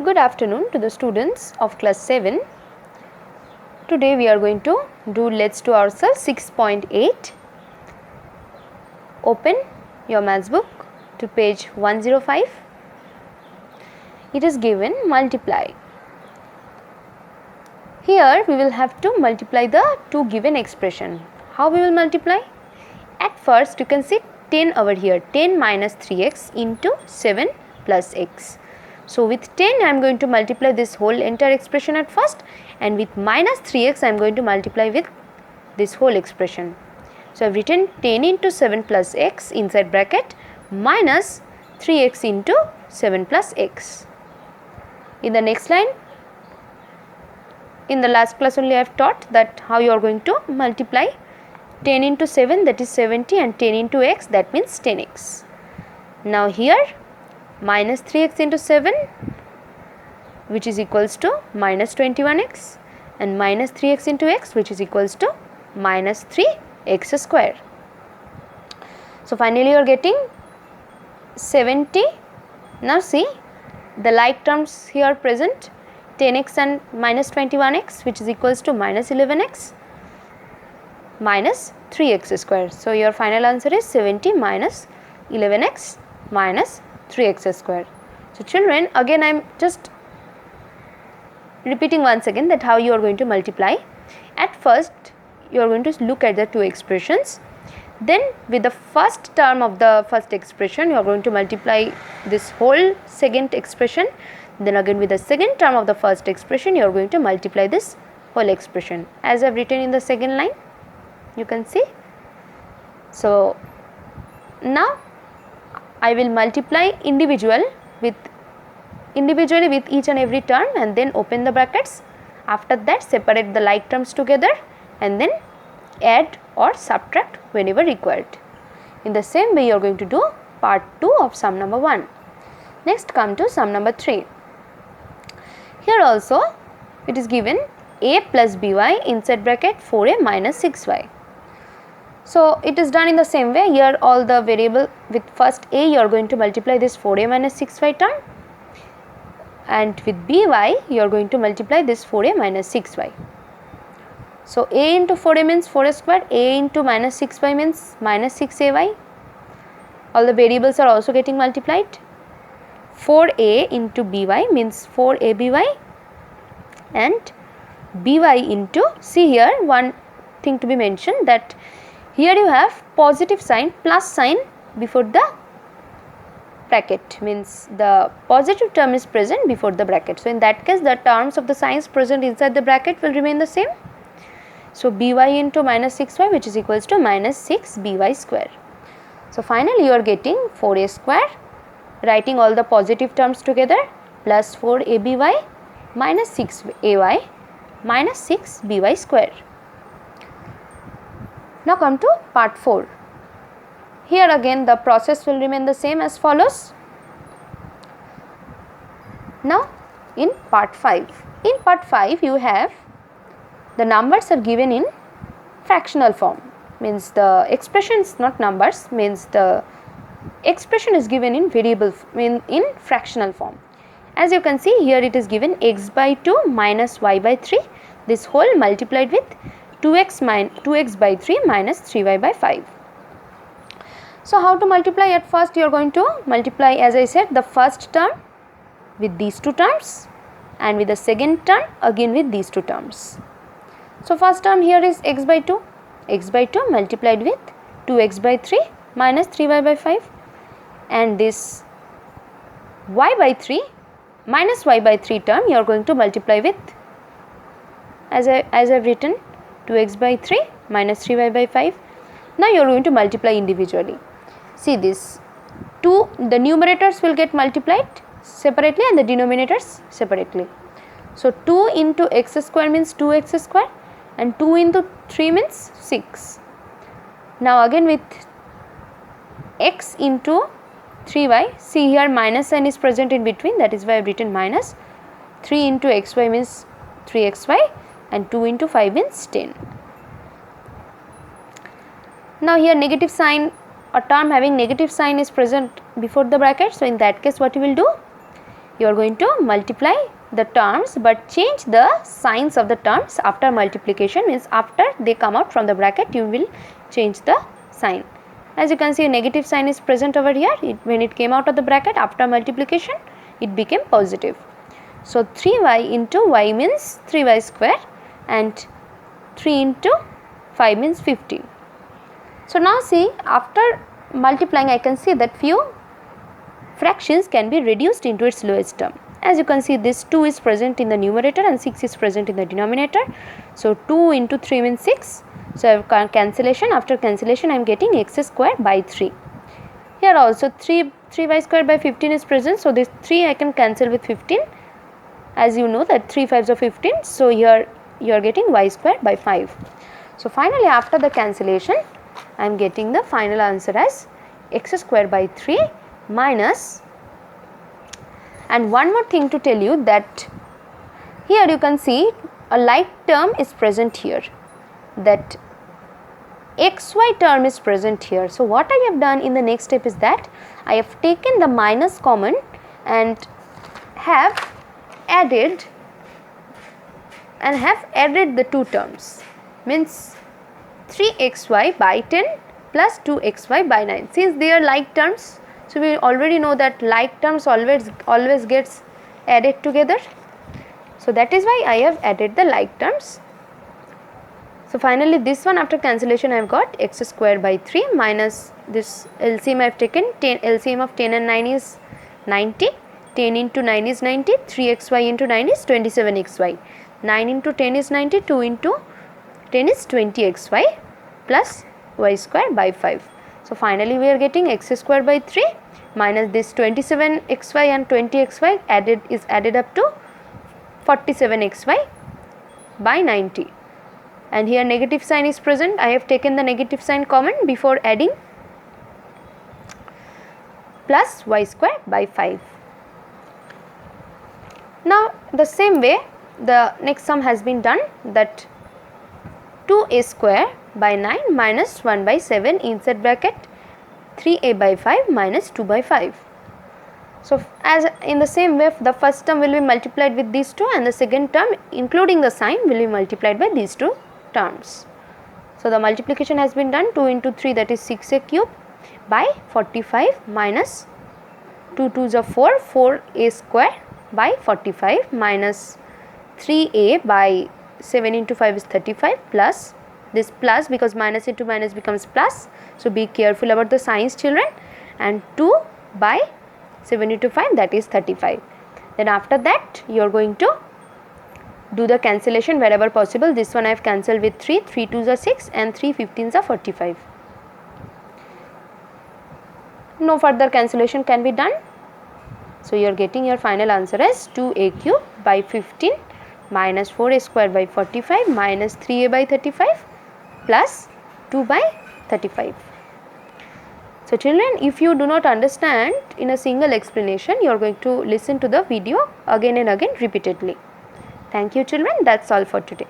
Good afternoon to the students of class 7. Today we are going to do Let's Do Ourselves 6.8. Open your maths book to page 105. It is given multiply. Here we will have to multiply the two given expression. How we will multiply? At first you can see 10 over here, 10 minus 3x into 7 plus x. So with 10 I am going to multiply this whole entire expression at first, and with minus 3x I am going to multiply with this whole expression. So I have written 10 into 7 plus x inside bracket minus 3x into 7 plus x. In the next line, in the last class only I have taught that how you are going to multiply 10 into 7, that is 70, and 10 into x, that means 10x. Now here minus 3x into 7, which is equals to minus 21x, and minus 3x into x, which is equals to minus 3x square. So finally you are getting 70. Now see, the like terms here present, 10x and minus 21x, which is equals to minus 11x minus 3x square. So your final answer is 70 minus 11x minus 3x square. So children, again I am just repeating once again that how you are going to multiply. At first you are going to look at the two expressions, then with the first term of the first expression you are going to multiply this whole second expression, then again with the second term of the first expression you are going to multiply this whole expression, as I have written in the second line, you can see. So now I will multiply individually with each and every term and then open the brackets. After that separate the like terms together and then add or subtract whenever required. In the same way you are going to do part 2 of sum number 1. Next come to sum number 3. Here also it is given a plus by inside bracket 4a minus 6y. So it is done in the same way. Here all the variable with first a you are going to multiply this 4a minus 6y term, and with by you are going to multiply this 4a minus 6y. So a into 4a means 4a square, a into minus 6y means minus 6ay. All the variables are also getting multiplied. 4a into by means 4aby, and by into, see here one thing to be mentioned, that here you have positive sign, plus sign before the bracket, means the positive term is present before the bracket. So in that case the terms of the signs present inside the bracket will remain the same. So by into minus 6y, which is equals to minus 6by square. So finally you are getting 4a square, writing all the positive terms together, plus 4aby minus 6ay minus 6by square. Now come to part 4. Here again the process will remain the same as follows. Now in part 5. In part 5 you have the numbers are given in fractional form, means the expression is not numbers, means the expression is given in variable in fractional form. As you can see here it is given x by 2 minus y by 3, this whole multiplied with 2x by 3 minus 3y by 5. So how to multiply? At first you are going to multiply, as I said, the first term with these two terms, and with the second term again with these two terms. So first term here is x by 2 multiplied with 2x by 3 minus 3y by 5, and this y by 3 minus y by 3 term you are going to multiply with, as I have written, 2x by 3 minus 3y by 5. Now you are going to multiply individually. See this, the numerators will get multiplied separately and the denominators separately. So 2 into x square means 2x square, and 2 into 3 means 6. Now again with x into 3y, see here minus sign is present in between, that is why I have written minus. 3 into xy means 3xy, and 2 into 5 means 10. Now here negative sign, a term having negative sign is present before the bracket. So in that case what you will do? you are going to multiply the terms, but change the signs of the terms after multiplication, means after they come out from the bracket you will change the sign. As you can see, a negative sign is present over here. When it came out of the bracket after multiplication, it became positive. So 3y into y means 3y square, and 3 into 5 means 15. So now see, after multiplying I can see that few fractions can be reduced into its lowest term. As you can see, this 2 is present in the numerator and 6 is present in the denominator. So 2 into 3 means 6. So I have cancellation. After cancellation I am getting x square by 3. Here also 3y square by 15 is present. So this 3 I can cancel with 15. As you know that 3 5s are 15. So here you are getting y square by 5. So finally after the cancellation I am getting the final answer as x square by 3 minus, and one more thing to tell you, that here you can see a like term is present here, that xy term is present here. So what I have done in the next step is that I have taken the minus common and have added the two terms, means 3xy by 10 plus 2xy by 9. Since they are like terms, so we already know that like terms always gets added together. So that is why I have added the like terms. So finally this one, after cancellation I have got x square by 3 minus this LCM I have taken, 10, LCM of 10 and 9 is 90, 10 into 9 is 90, 3xy into 9 is 27xy, 9 into 10 is 90, 2 into 10 is 20xy plus y square by 5. So finally we are getting x square by 3 minus this 27xy and 20xy is added up to 47xy by 90, and here negative sign is present. I have taken the negative sign common before adding, plus y square by 5. Now the same way the next sum has been done, that 2a square by 9 minus 1 by 7 inside bracket 3a by 5 minus 2 by 5. So as in the same way, the first term will be multiplied with these two, and the second term including the sign will be multiplied by these two terms. So the multiplication has been done. 2 into 3, that is 6a cube by 45 minus 2 2s are 4, 4a square by 45 minus 3a by 7 into 5 is 35 plus this plus, because minus into minus becomes plus. So be careful about the signs, children, and 2 by 7 into 5, that is 35. Then after that you are going to do the cancellation wherever possible. This one I have cancelled with 3, 3 2s are 6 and 3 15s are 45. No further cancellation can be done. So you are getting your final answer as 2a cube by 15 minus 4a square by 45 minus 3a by 35 plus 2 by 35. So children, if you do not understand in a single explanation, you are going to listen to the video again and again repeatedly. Thank you children, that's all for today.